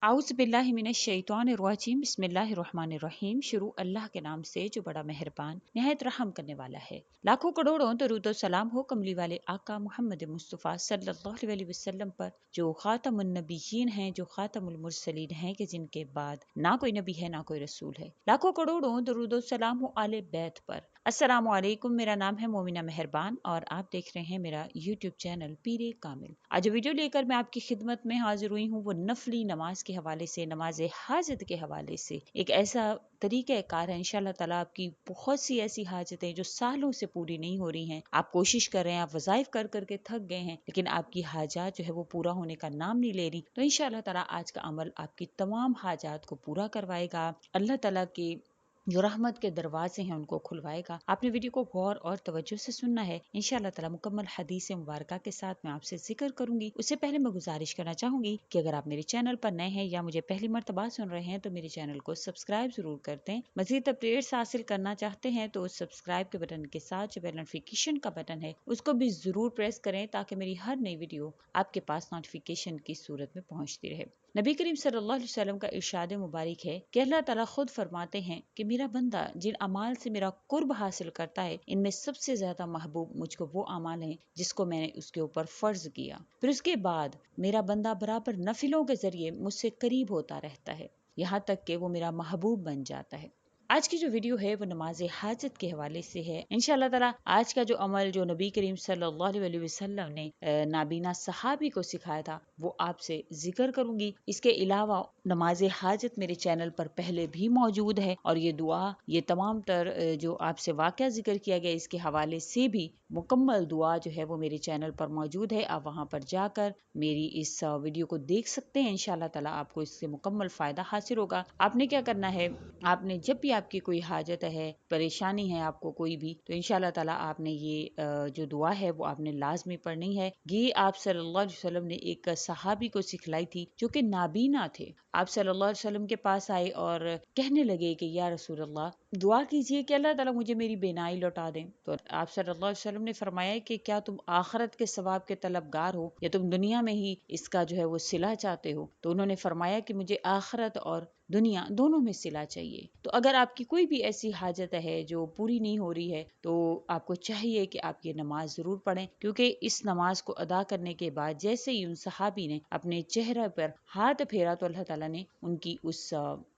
आउज़ बिल्लाहि मिनश शैतानिर रजीम बिस्मिल्लाहिर्रहमानिर्रहीम। शुरू अल्लाह के नाम से जो बड़ा मेहरबान निहायत रहम करने वाला है। लाखों करोड़ों दरूद व सलाम हो कमली वाले आका मोहम्मद मुस्तफ़ा सल्लल्लाहु अलैहि वसल्लम पर, जो खातमुन नबिय्यीन हैं, जो खातमुल मुरसलीन हैं, कि जिनके बाद ना कोई नबी है ना कोई रसूल है। लाखों करोड़ों दरूद व सलाम हो आले बैत पर। अस्सलामु अलैकुम। मेरा नाम है मोमिना मेहरबान और आप देख रहे हैं मेरा यूट्यूब चैनल पीरे कामिल। आज वीडियो लेकर मैं आपकी खिदमत में हाजिर हुई हूँ वो नफली नमाज के हवाले से, नमाज हाजत के हवाले से। एक ऐसा तरीका कार है, इंशाल्लाह ताला आपकी बहुत सी ऐसी हाजतें जो सालों से पूरी नहीं हो रही हैं, आप कोशिश कर रहे हैं, आप वज़ाइफ कर करके थक गए हैं, लेकिन आपकी हाजात जो है वो पूरा होने का नाम नहीं ले रही। तो इंशाल्लाह ताला आज का अमल आपकी तमाम हाजात को पूरा करवाएगा। अल्लाह ताला की जो रहमत के दरवाजे हैं उनको खुलवाएगा। आपने वीडियो को गौर और तवज्जो से सुनना है। इंशाल्लाह ताला मुकम्मल हदीस मुबारका के साथ मैं आपसे जिक्र करूंगी। उससे पहले मैं गुजारिश करना चाहूंगी कि अगर आप मेरे चैनल पर नए हैं या मुझे पहली मर्तबा सुन रहे हैं तो मेरे चैनल को सब्सक्राइब जरूर कर दें। मजीद अपडेट्स हासिल करना चाहते हैं तो सब्सक्राइब के बटन के साथ जो बेल नोटिफिकेशन का बटन है उसको भी जरूर प्रेस करें, ताकि मेरी हर नई वीडियो आपके पास नोटिफिकेशन की सूरत में पहुंचती रहे। नबी करीम सल्लल्लाहु अलैहि वसल्लम का इरशाद मुबारक है कि अल्लाह ताला खुद फरमाते हैं कि मेरा बंदा जिन अमाल से मेरा कुर्ब हासिल करता है, इनमें सबसे ज्यादा महबूब मुझको वो अमाल है जिसको मैंने उसके ऊपर फर्ज किया। फिर उसके बाद मेरा बंदा बराबर नफिलों के जरिए मुझसे करीब होता रहता है, यहाँ तक कि वो मेरा महबूब बन जाता है। आज की जो वीडियो है वो नमाज हाजत के हवाले से है। इंशाल्लाह ताला आज का जो अमल जो नबी करीम सल्लल्लाहु अलैहि वसल्लम ने नाबीना सहाबी को सिखाया था वो आपसे जिक्र करूंगी। इसके अलावा नमाज हाजत मेरे चैनल पर पहले भी मौजूद है और ये दुआ, ये तमाम तर जो आपसे वाकया जिक्र किया गया इसके हवाले से भी मुकम्मल दुआ जो है वो मेरे चैनल पर मौजूद है। आप वहाँ पर जाकर मेरी इस वीडियो को देख सकते हैं। इंशाल्लाह ताला आपको इससे मुकम्मल फायदा हासिल होगा। आपने क्या करना है, आपने जब भी आपकी कोई हाजत है, परेशानी है आपको कोई भी, तो इंशाल्लाह ताला आपने ये जो दुआ है वो आपने लाजमी पढ़नी है। ये आप सल्लल्लाहु अलैहि वसल्लम ने एक सहाबी को सिखलाई थी जो कि नाबीना थे। आप सल्लल्लाहु अलैहि वसल्लम के पास आए और कहने लगे कि या रसूल अल्लाह, दुआ कीजिए कि अल्लाह ताला मुझे मेरी बेनाई लौटा दें। तो आप सल्लल्लाहु अलैहि वसल्लम ने फरमाया कि क्या तुम आखिरत के सवाब के तलबगार हो या तुम दुनिया में ही इसका जो है वो सिला चाहते हो? तो उन्होंने फरमाया कि मुझे आखिरत और दुनिया दोनों में सिला चाहिए। तो अगर आपकी कोई भी ऐसी हाजत है जो पूरी नहीं हो रही है तो आपको चाहिए कि आप ये नमाज जरूर पढ़ें, क्योंकि इस नमाज को अदा करने के बाद जैसे ही उन सहाबी ने अपने चेहरे पर हाथ फेरा तो अल्लाह ताला ने उनकी उस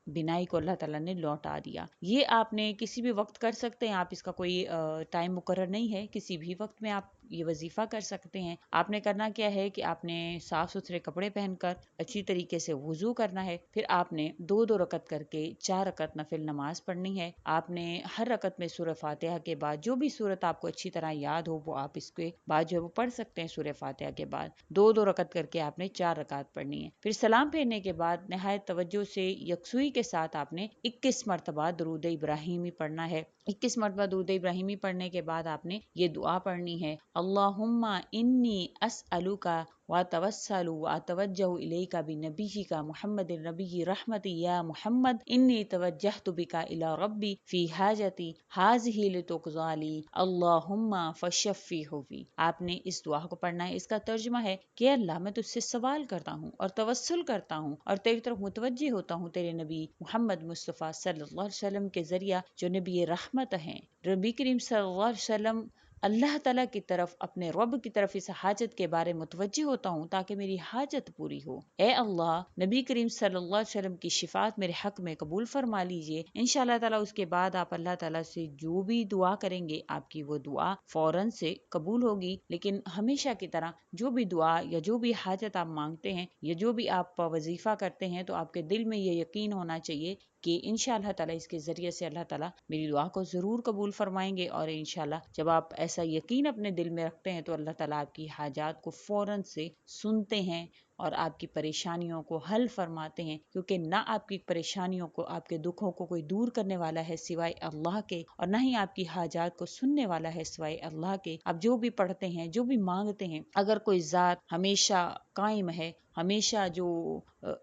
बिनाई को अल्लाह ताला ने लौटा दिया। ये आपने किसी भी वक्त कर सकते हैं, आप इसका कोई टाइम मुकर्रर नहीं है, किसी भी वक्त में आप ये वजीफा कर सकते हैं। आपने करना क्या है कि आपने साफ सुथरे कपड़े पहनकर अच्छी तरीके से वुजू करना है, फिर आपने दो दो रकत करके 4 रकत नफिल नमाज पढ़नी है। आपने हर रकत में सूरह फातिहा के बाद जो भी सूरत आपको अच्छी तरह याद हो वो आप इसके बाद जो है वो पढ़ सकते हैं। सूरह फातिहा के बाद दो दो रकत करके आपने 4 रकात पढ़नी है। फिर सलाम फेरने के बाद नहायत तवज्जो से यकसुई के साथ आपने 21 मरतबा दरूद इब्राहिमी पढ़ना है। 21 मरतबा दरूद इब्राहिमी पढ़ने के बाद आपने ये दुआ पढ़नी है, अल्लाहुम्मा इन्नी अस्अलुका व तवस्सलु व तवज्जहु इलैका बिनबिय्यिका मुहम्मदिर नबिय्यि रहमति या मुहम्मद इन्नी तवज्जहतु बिका इला रब्बी फी हाजती हाज़िही लितुक़ज़ाली अल्लाहुम्मा फशफ़िहु फी। आपने इस दुआ को पढ़ना है। इसका तर्जुमा है कि अल्लाह, मैं तुझसे सवाल करता हूँ और तवस्सुल करता हूँ और तेरी तरफ मुतवज्जि होता हूँ तेरे नबी मोहम्मद मुस्तफ़ा सल्लल्लाहु अलैहि वसल्लम के जरिया जो नबी रहमत हैं। नबी करीम सल्लल्लाहु अलैहि वसल्लम अल्लाह ताला की तरफ, अपने रब की तरफ इस हाजत के बारे मुतवज्जि होता हूँ ताकि मेरी हाजत पूरी हो। ए अल्लाह, नबी करीम सल्लल्लाहु अलैहि वसल्लम की शिफात मेरे हक में कबूल फरमा लीजिए। इंशाअल्लाह ताला उसके बाद आप अल्लाह ताला से जो भी दुआ करेंगे आपकी वो दुआ फौरन से कबूल होगी। लेकिन हमेशा की तरह जो भी दुआ या जो भी हाजत आप मांगते हैं या जो भी आप वजीफा करते हैं तो आपके दिल में ये यकीन होना चाहिए कि इंशाअल्लाह ताला इसके जरिए से अल्लाह ताला मेरी दुआ को जरूर कबूल फरमाएंगे। और इंशाअल्लाह जब आप ऐसा यकीन अपने दिल में रखते हैं तो अल्लाह ताला आपकी हाजात को फौरन से सुनते हैं और आपकी परेशानियों को हल फरमाते हैं, क्योंकि ना आपकी परेशानियों को, आपके दुखों को कोई दूर करने वाला है सिवाय अल्लाह के, और ना ही आपकी हाजात को सुनने वाला है सिवाय अल्लाह के। आप जो भी पढ़ते हैं, जो भी मांगते हैं, अगर कोई ज़ात हमेशा قائم ہے، ہمیشہ جو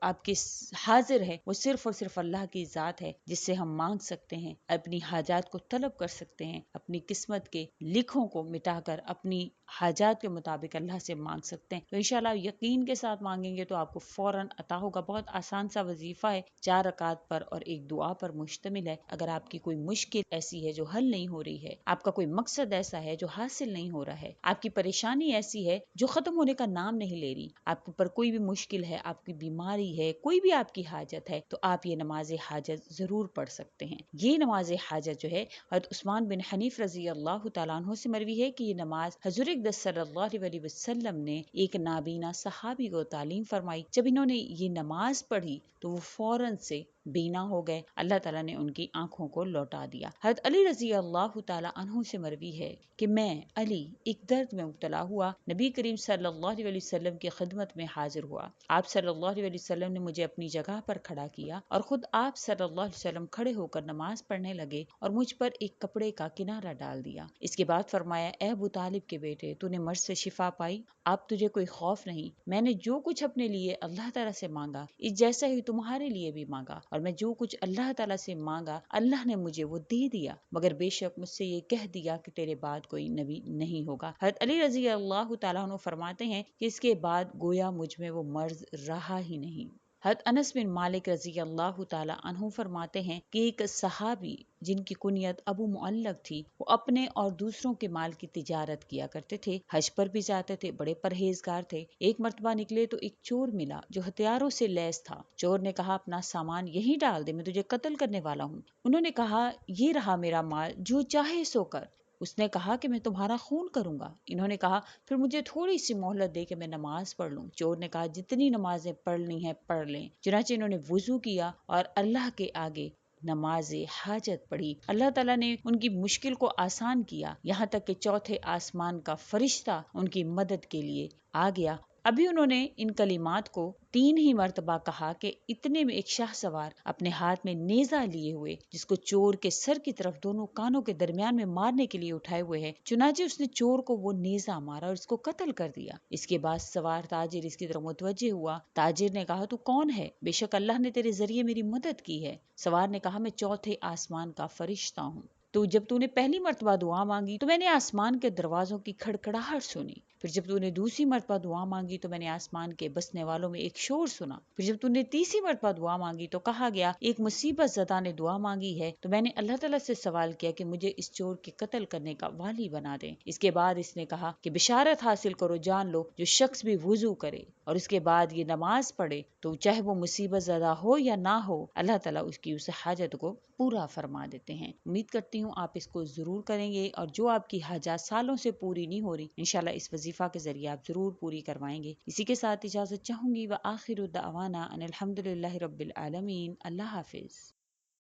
آپ کے حاضر ہے، وہ صرف اور صرف اللہ کی ذات ہے، جس سے ہم مانگ سکتے ہیں، اپنی حاجات کو طلب کر سکتے ہیں، اپنی قسمت کے لکھوں کو مٹا کر اپنی حاجات کے مطابق اللہ سے مانگ سکتے ہیں۔ تو انشاءاللہ یقین کے ساتھ مانگیں گے تو آپ کو فوراً عطا ہوگا۔ بہت آسان سا وظیفہ ہے، 4 رکعات پر اور ایک دعا پر مشتمل ہے۔ اگر آپ کی کوئی مشکل ایسی ہے جو حل نہیں ہو رہی ہے، آپ کا کوئی مقصد ایسا ہے جو حاصل نہیں ہو رہا ہے، آپ کی پریشانی ایسی ہے جو ختم ہونے کا نام نہیں لے رہی، آپ کے اوپر کوئی بھی مشکل ہے، آپ کی بیماری ہے، کوئی بھی آپ کی حاجت ہے، تو آپ یہ نماز حاجت ضرور پڑھ سکتے ہیں۔ یہ نماز حاجت جو ہے، حضرت عثمان بن حنیف رضی اللہ تعالیٰ عنہ سے مروی ہے کہ یہ نماز حضور اقدس صلی اللہ علیہ وسلم نے ایک نابینا صحابی کو تعلیم فرمائی۔ جب انہوں نے یہ نماز پڑھی تو وہ فوراً سے بینا ہو گئے، اللہ تعالیٰ نے ان کی آنکھوں کو لوٹا دیا۔ حضرت علی رضی اللہ تعالیٰ عنہ سے مروی ہے کہ میں علی ایک درد میں مبتلا ہوا، نبی کریم صلی اللہ علیہ وسلم کی خدمت میں حاضر ہوا۔ آپ صلی اللہ علیہ وسلم نے مجھے اپنی جگہ پر کھڑا کیا اور خود آپ صلی اللہ علیہ وسلم کھڑے ہو کر نماز پڑھنے لگے اور مجھ پر ایک کپڑے کا کنارہ ڈال دیا۔ اس کے بعد فرمایا، اے ابو طالب کے بیٹے، تو نے مرض سے شفا پائی، اب تجھے کوئی خوف نہیں۔ میں نے جو کچھ اپنے لیے اللہ تعالیٰ سے مانگا، اس جیسا ہی تمہارے لیے بھی مانگا، اور میں جو کچھ اللہ تعالیٰ سے مانگا اللہ نے مجھے وہ دے دیا، مگر بے شک مجھ سے یہ کہہ دیا کہ تیرے بعد کوئی نبی نہیں ہوگا۔ حضرت علی رضی اللہ تعالیٰ عنہ فرماتے ہیں کہ اس کے بعد گویا مجھ میں وہ مرض رہا ہی نہیں۔ حضرت انس بن مالک رضی اللہ تعالیٰ عنہ فرماتے ہیں کہ ایک صحابی جن کی کنیت ابو معلق تھی، وہ اپنے اور دوسروں کے مال کی تجارت کیا کرتے تھے، حج پر بھی جاتے تھے، بڑے پرہیزگار تھے۔ ایک مرتبہ نکلے تو ایک چور ملا جو ہتھیاروں سے لیس تھا۔ چور نے کہا، اپنا سامان یہی ڈال دے، میں تجھے قتل کرنے والا ہوں۔ انہوں نے کہا، یہ رہا میرا مال، جو چاہے سو کر۔ اس نے کہا کہ میں تمہارا خون کروں گا۔ انہوں نے کہا، پھر مجھے تھوڑی سی مہلت دے کہ میں نماز پڑھ لوں۔ چور نے کہا، جتنی نمازیں پڑھنی ہیں پڑھ لیں۔ چنانچہ انہوں نے وضو کیا اور اللہ کے آگے نماز حاجت پڑھی۔ اللہ تعالیٰ نے ان کی مشکل کو آسان کیا، یہاں تک کہ چوتھے آسمان کا فرشتہ ان کی مدد کے لیے آ گیا۔ ابھی انہوں نے ان کلمات کو 3 ہی مرتبہ کہا کہ اتنے میں ایک شاہ سوار اپنے ہاتھ میں نیزہ لیے ہوئے، جس کو چور کے سر کی طرف دونوں کانوں کے درمیان میں مارنے کے لیے اٹھائے ہوئے ہے، چنانچہ اس نے چور کو وہ نیزہ مارا اور اس کو قتل کر دیا۔ اس کے بعد سوار تاجر اس کی طرف متوجہ ہوا۔ تاجر نے کہا، تو کون ہے؟ بے شک اللہ نے تیرے ذریعے میری مدد کی ہے۔ سوار نے کہا، میں چوتھے آسمان کا فرشتہ ہوں۔ تو جب تو نے پہلی مرتبہ دعا مانگی تو میں نے آسمان کے دروازوں کی کھڑکھڑاہٹ سنی، پھر جب تو نے دوسری مرتبہ دعا مانگی تو میں نے آسمان کے بسنے والوں میں ایک شور سنا، پھر جب تو نے تیسری مرتبہ دعا مانگی تو کہا گیا، ایک مصیبت زدہ نے دعا مانگی ہے، تو میں نے اللہ تعالیٰ سے سوال کیا کہ مجھے اس چور کے قتل کرنے کا والی بنا دیں۔ اس کے بعد اس نے کہا کہ بشارت حاصل کرو، جان لو جو شخص بھی وضو کرے اور اس کے بعد یہ نماز پڑھے تو چاہے وہ مصیبت زدہ ہو یا نہ ہو، اللہ تعالیٰ اس کی اس حاجت کو پورا فرما دیتے ہیں۔ امید کرتی ہوں آپ اس کو ضرور کریں گے، اور جو آپ کی حاجات سالوں سے پوری نہیں ہو رہی، انشاءاللہ اس وظیفہ کے ذریعے آپ ضرور پوری کروائیں گے۔ اسی کے ساتھ اجازت چاہوں گی، وآخر دعوانا ان الحمد للہ رب العالمین۔ اللہ حافظ۔